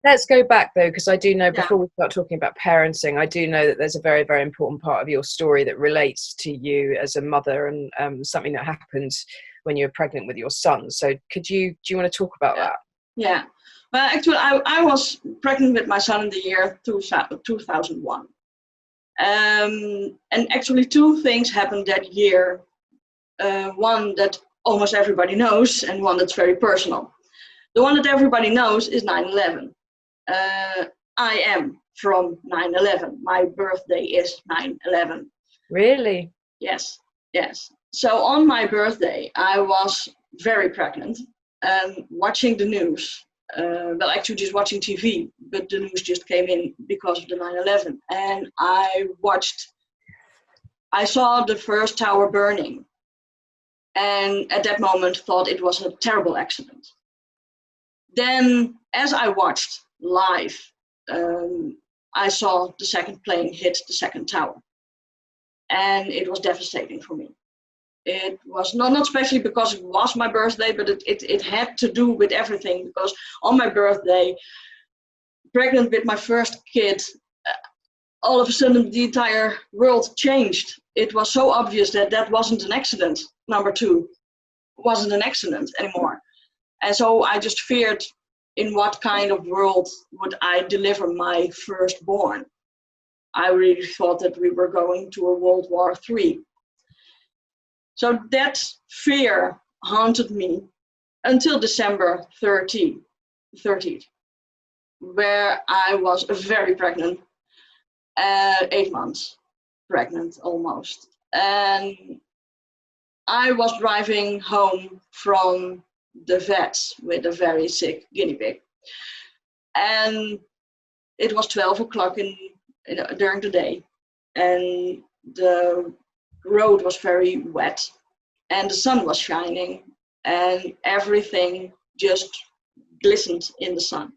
let's go back though, because I do know Yeah. before we start talking about parenting, I do know that there's a very, very important part of your story that relates to you as a mother and something that happened when you were pregnant with your son. So do you want to talk about that? Yeah. Well, actually, I was pregnant with my son in the year 2001. And actually, two things happened that year. One that almost everybody knows, and one that's very personal. The one that everybody knows is 9/11. I am from 9/11. My birthday is 9/11. Really? Yes, yes. So on my birthday, I was very pregnant and watching the news. Well, actually just watching TV, but the news just came in because of the 9/11. And I saw the first tower burning. And at that moment thought it was a terrible accident. Then as I watched live, I saw the second plane hit the second tower. And it was devastating for me. It was not especially because it was my birthday, but it had to do with everything, because on my birthday, pregnant with my first kid, all of a sudden the entire world changed. It was so obvious that that wasn't an accident. Number two, wasn't an accident anymore. And so I just feared, in what kind of world would I deliver my firstborn? I really thought that we were going to a World War III. So that fear haunted me until December 30th, where I was very pregnant, 8 months pregnant almost. And I was driving home from the vet with a very sick guinea pig. And it was 12 o'clock during the day. And the road was very wet. And the sun was shining. And everything just glistened in the sun.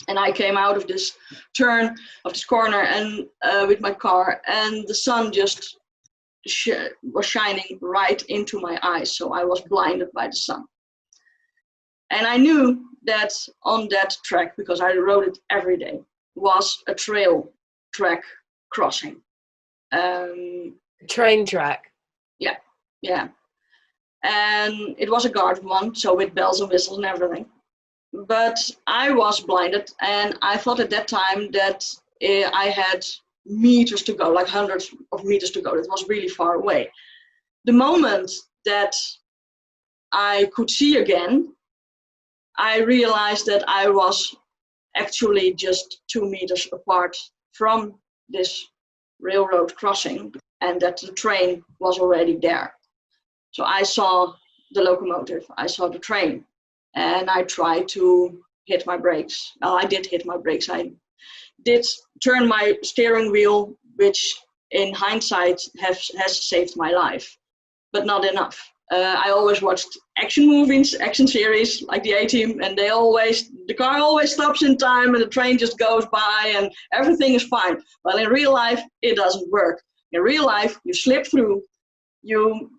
And I came out of this turn of this corner and with my car, and the sun just was shining right into my eyes. So I was blinded by the sun. And I knew that on that track, because I rode it every day, was a track crossing. Train track. Yeah, yeah. And it was a guarded one, so with bells and whistles and everything. But I was blinded, and I thought at that time that I had meters to go, like hundreds of meters to go. It was really far away. The moment that I could see again, I realized that I was actually just 2 meters apart from this railroad crossing, and that the train was already there. So I saw the locomotive, I saw the train, and I tried to hit my brakes. Well, I did hit my brakes. I did turn my steering wheel, which in hindsight has saved my life, but not enough. I always watched action movies, action series like the A-Team, and the car always stops in time and the train just goes by and everything is fine. Well, in real life, it doesn't work. In real life, you slip through, you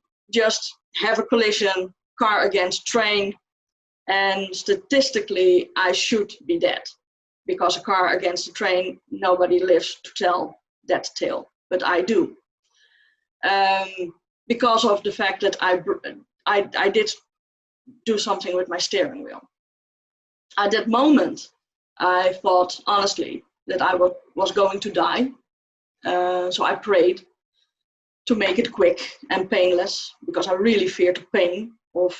just have a collision, car against train, and statistically, I should be dead, because a car against a train, nobody lives to tell that tale, but I do. Because of the fact that I did do something with my steering wheel. At that moment, I thought honestly that I was going to die. So I prayed to make it quick and painless, because I really feared the pain of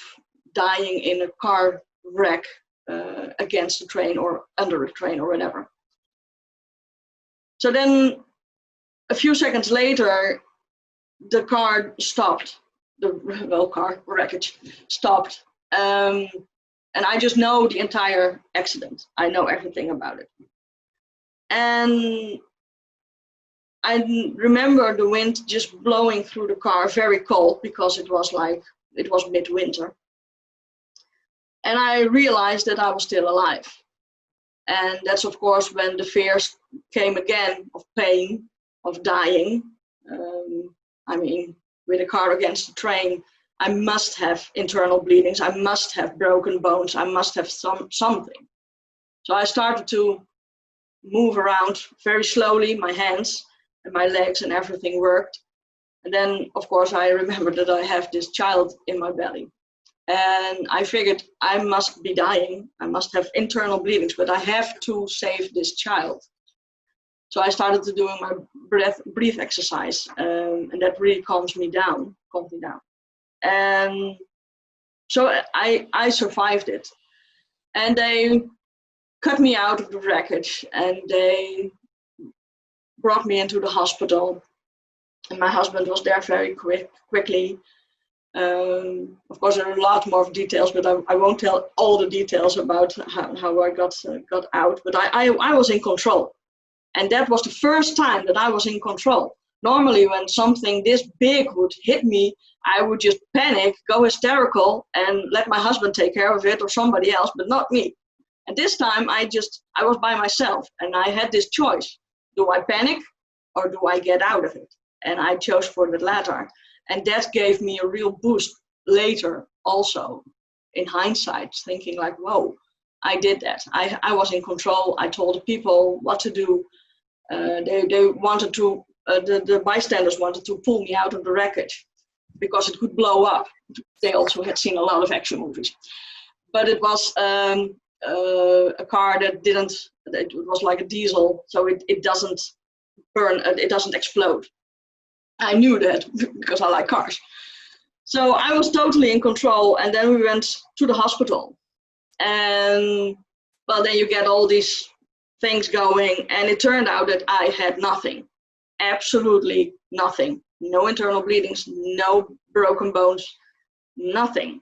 dying in a car wreck against a train or under a train or whatever. So then a few seconds later, the car stopped, car wreckage stopped. And I just know the entire accident. I know everything about it. And I remember the wind just blowing through the car, very cold, because it was midwinter. And I realized that I was still alive. And that's, of course, when the fears came again of pain, of dying. With a car against a train, I must have internal bleedings. I must have broken bones. I must have something. So I started to move around very slowly. My hands and my legs and everything worked. And then, of course, I remembered that I have this child in my belly. And I figured I must be dying. I must have internal bleedings, but I have to save this child. So I started to doing my breath exercise, and that really calmed me down. And so I survived it. And they cut me out of the wreckage, and they brought me into the hospital. And my husband was there very quickly. Of course, there are a lot more details, but I won't tell all the details about how I got out. But I was in control. And that was the first time that I was in control. Normally, when something this big would hit me, I would just panic, go hysterical, and let my husband take care of it or somebody else, but not me. And this time, I was by myself, and I had this choice. Do I panic or do I get out of it? And I chose for the latter. And that gave me a real boost later also, in hindsight, thinking like, whoa, I did that. I was in control. I told the people what to do. They wanted to, the bystanders wanted to pull me out of the wreckage because it could blow up. They also had seen a lot of action movies. But it was a car that it was like a diesel, so it doesn't burn, it doesn't explode. I knew that because I like cars. So I was totally in control, and then we went to the hospital. And well, then you get all these things going, and it turned out that I had nothing, absolutely nothing. No internal bleedings, no broken bones, nothing.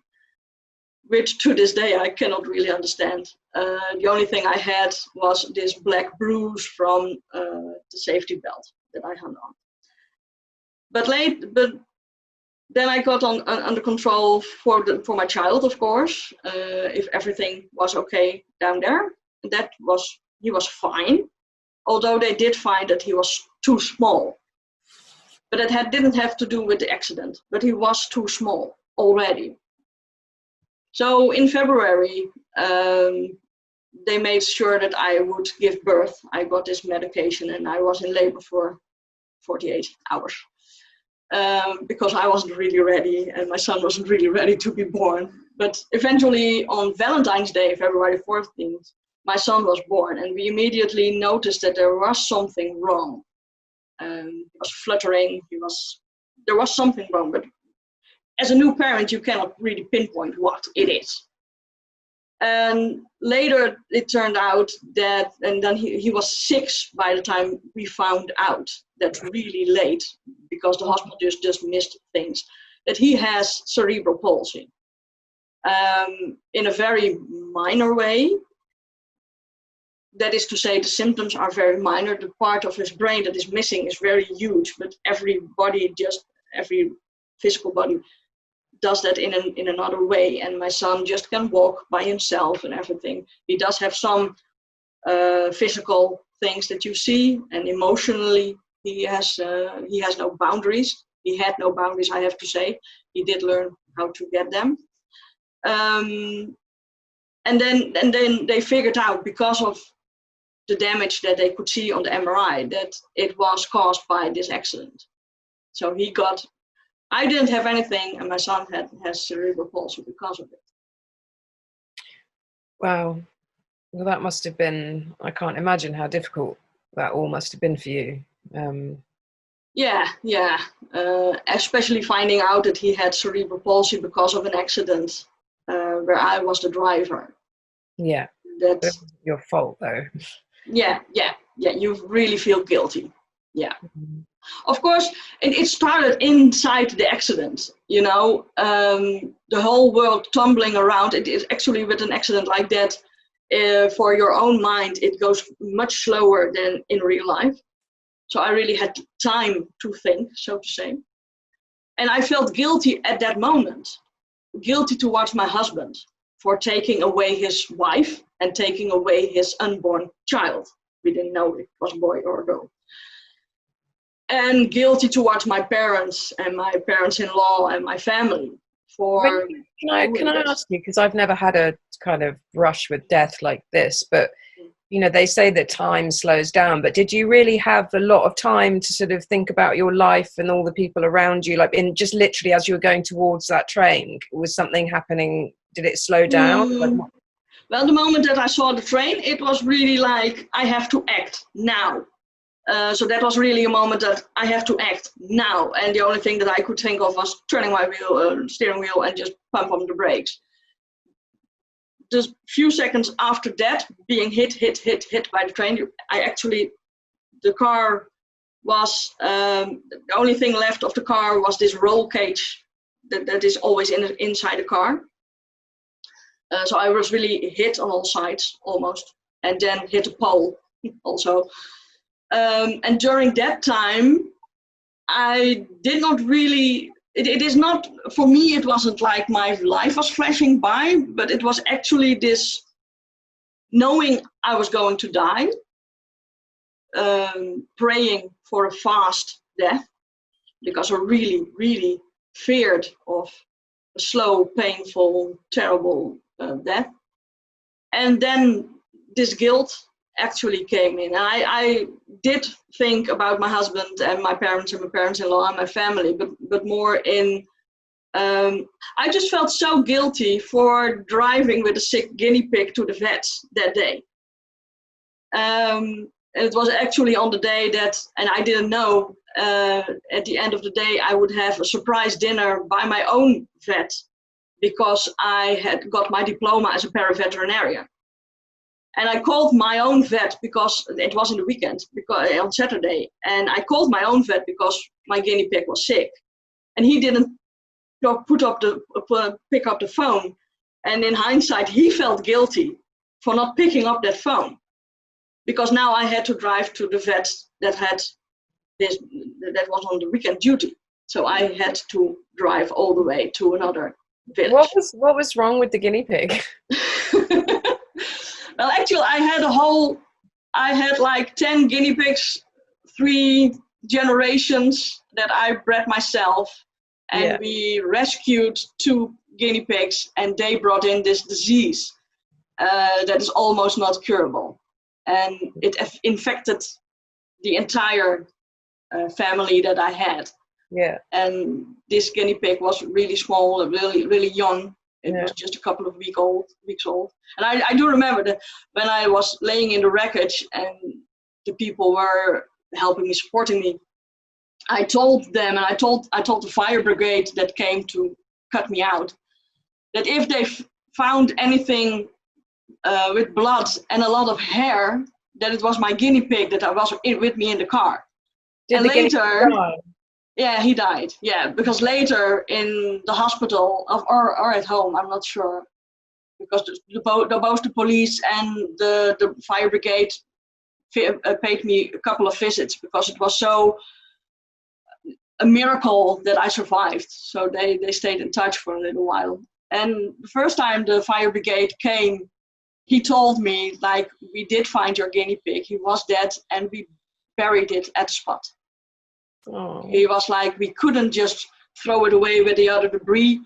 Which to this day I cannot really understand. The only thing I had was this black bruise from the safety belt that I hung on. But then I got under control for my child, of course, if everything was okay down there. He was fine, although they did find that he was too small. But it didn't have to do with the accident, but he was too small already. So in February, they made sure that I would give birth. I got this medication, and I was in labor for 48 hours. Because I wasn't really ready, and my son wasn't really ready to be born. But eventually on Valentine's Day, February 14th, my son was born, and we immediately noticed that there was something wrong. He was fluttering, there was something wrong, but as a new parent, you cannot really pinpoint what it is. And later it turned out that, and then he was 6 by the time we found out, that really late, because the hospital just missed things, that he has cerebral palsy. In a very minor way. That is to say, the symptoms are very minor. The part of his brain that is missing is very huge, but every physical body does that in another way. And my son just can walk by himself and everything. He does have some physical things that you see, and emotionally he has no boundaries. He had no boundaries, I have to say. He did learn how to get them. And then they figured out, because of the damage that they could see on the MRI, that it was caused by this accident. So I didn't have anything, and my son has cerebral palsy because of it. Wow. Well, that must have been, I can't imagine how difficult that all must have been for you. Yeah. Especially finding out that he had cerebral palsy because of an accident where I was the driver. Yeah. That wasn't your fault, though. Yeah. You really feel guilty. Yeah. Mm-hmm. Of course, it started inside the accident. The whole world tumbling around. It is actually, with an accident like that, for your own mind, it goes much slower than in real life. So I really had time to think, so to say. And I felt guilty at that moment. Guilty towards my husband for taking away his wife and taking away his unborn child. We didn't know if it was a boy or a girl. And guilty towards my parents and my parents-in-law and my family Can I ask you, because I've never had a kind of brush with death like this, but you know, they say that time slows down, but did you really have a lot of time to sort of think about your life and all the people around you? Like, in just literally as you were going towards that train, was something happening? Did it slow down? Well, the moment that I saw the train, it was really like, I have to act now. So that was really a moment that I have to act now. And the only thing that I could think of was turning my steering wheel and just pump on the brakes. Just few seconds after that, being hit by the train, the car was, the only thing left of the car was this roll cage that is always inside the car. So I was really hit on all sides almost, and then hit a pole also. And during that time, I did not really, it is not, for me, it wasn't like my life was flashing by, but it was actually this knowing I was going to die, praying for a fast death, because I really, really feared of a slow, painful, terrible death. And then this guilt actually came in. I did think about my husband and my parents and my parents-in-law and my family, but more in, I just felt so guilty for driving with a sick guinea pig to the vet that day. And it was actually on the day that, and I didn't know, at the end of the day, I would have a surprise dinner by my own vet, because I had got my diploma as a paraveterinarian. And I called my own vet because it was in the weekend, because on Saturday, and I called my own vet because my guinea pig was sick, and he didn't pick up the phone. And in hindsight, he felt guilty for not picking up that phone, because now I had to drive to the vet that was on the weekend duty. So I had to drive all the way to another village. What was wrong with the guinea pig? Well, actually, I had like 10 guinea pigs, 3 generations that I bred myself. And we rescued 2 guinea pigs, and they brought in this disease that is almost not curable. And it infected the entire family that I had. Yeah. And this guinea pig was really small, really, really young. It was just a couple of weeks old. And I do remember that when I was laying in the wreckage and the people were helping me, supporting me, I told them, and I told the fire brigade that came to cut me out, that if they found anything with blood and a lot of hair, that it was my guinea pig that was with me in the car. Did the guinea pig die? Yeah, he died. Yeah, because later in the hospital or at home, I'm not sure, because both the police and the fire brigade paid me a couple of visits, because it was so a miracle that I survived. So they stayed in touch for a little while. And the first time the fire brigade came, he told me, like, we did find your guinea pig. He was dead, and we buried it at the spot. Oh. He was like, we couldn't just throw it away with the other debris.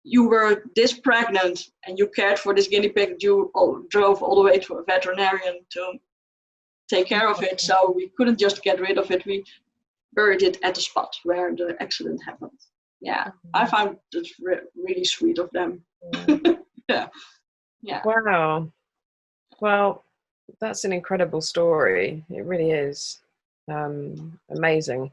You were this pregnant, and you cared for this guinea pig. You drove all the way to a veterinarian to take care of it. So we couldn't just get rid of it. We buried it at the spot where the accident happened. Yeah, I found it really sweet of them. Yeah. Wow. Well, that's an incredible story. It really is. Amazing.